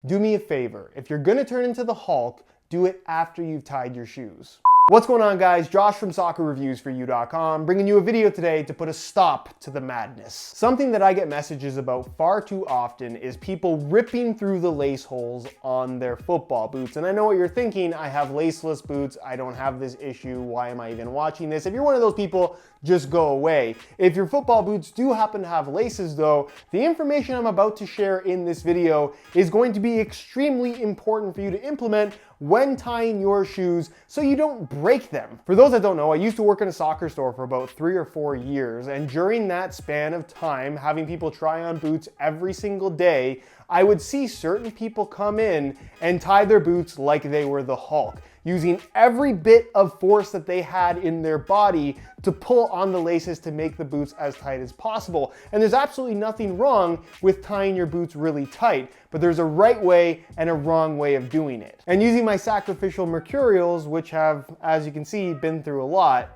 do me a favor. If you're gonna turn into the Hulk, do it after you've tied your shoes. What's going on, guys? Josh from soccerreviewsforyou.com, bringing you a video today to put a stop to the madness. Something that I get messages about far too often is people ripping through the lace holes on their football boots. And I know what you're thinking, I have laceless boots, I don't have this issue, why am I even watching this? If you're one of those people, just go away. If your football boots do happen to have laces though, the information I'm about to share in this video is going to be extremely important for you to implement when tying your shoes so you don't break them. For those that don't know, I used to work in a soccer store for about 3 or 4 years, and during that span of time, having people try on boots every single day, I would see certain people come in and tie their boots like they were the Hulk, using every bit of force that they had in their body to pull on the laces to make the boots as tight as possible. And there's absolutely nothing wrong with tying your boots really tight, but there's a right way and a wrong way of doing it. And using my sacrificial mercurials, which have, as you can see, been through a lot,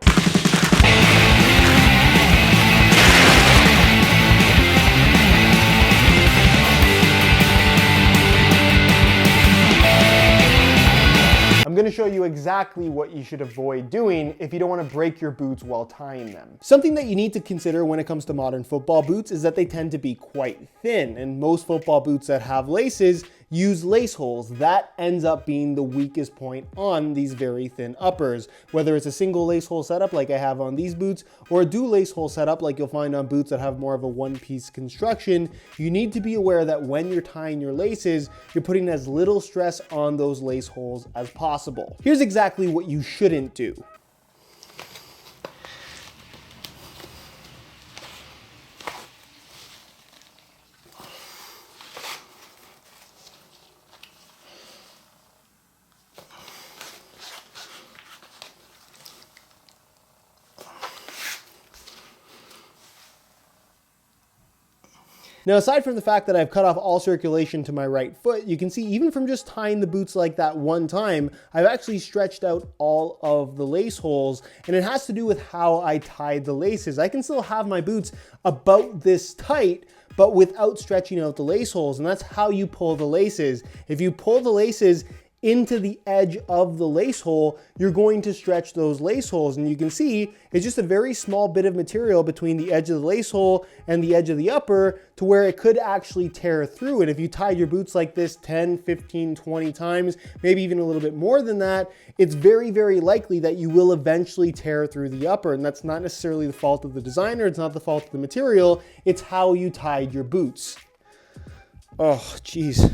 I'm going to show you exactly what you should avoid doing if you don't want to break your boots while tying them. Something that you need to consider when it comes to modern football boots is that they tend to be quite thin, and most football boots that have laces use lace holes. That ends up being the weakest point on these very thin uppers. Whether it's a single lace hole setup like I have on these boots, or a dual lace hole setup like you'll find on boots that have more of a one-piece construction, you need to be aware that when you're tying your laces, you're putting as little stress on those lace holes as possible. Here's exactly what you shouldn't do. Now, aside from the fact that I've cut off all circulation to my right foot, you can see even from just tying the boots like that one time, I've actually stretched out all of the lace holes, and it has to do with how I tied the laces. I can still have my boots about this tight, but without stretching out the lace holes, and that's how you pull the laces. If you pull the laces into the edge of the lace hole, you're going to stretch those lace holes. And you can see it's just a very small bit of material between the edge of the lace hole and the edge of the upper to where it could actually tear through. And if you tied your boots like this 10, 15, 20 times, maybe even a little bit more than that, it's very, very likely that you will eventually tear through the upper. And that's not necessarily the fault of the designer. It's not the fault of the material. It's how you tied your boots. Oh, geez.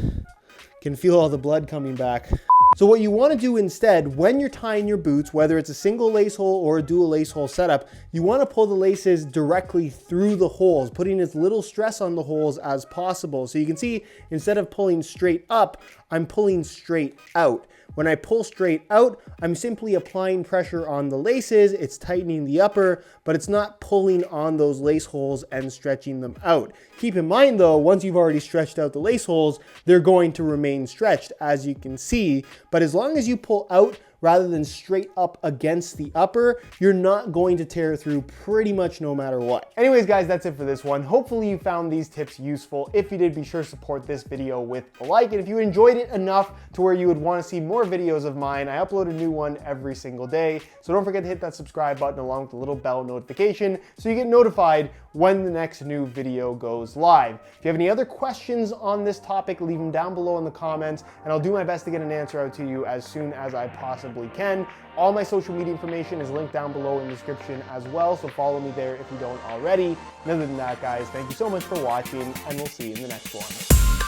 Can feel all the blood coming back. So what you want to do instead, when you're tying your boots, whether it's a single lace hole or a dual lace hole setup, you want to pull the laces directly through the holes, putting as little stress on the holes as possible. So you can see, instead of pulling straight up, I'm pulling straight out. When I pull straight out, I'm simply applying pressure on the laces, it's tightening the upper, but it's not pulling on those lace holes and stretching them out. Keep in mind though, once you've already stretched out the lace holes, they're going to remain stretched, as you can see, but as long as you pull out rather than straight up against the upper, you're not going to tear through pretty much no matter what. Anyways, guys, that's it for this one. Hopefully you found these tips useful. If you did, be sure to support this video with a like. And if you enjoyed it enough to where you would want to see more videos of mine, I upload a new one every single day. So don't forget to hit that subscribe button along with the little bell notification so you get notified when the next new video goes live. If you have any other questions on this topic, leave them down below in the comments, and I'll do my best to get an answer out to you as soon as I possibly can. All my social media information is linked down below in the description as well, so follow me there if you don't already. And other than that, guys, thank you so much for watching, and we'll see you in the next one.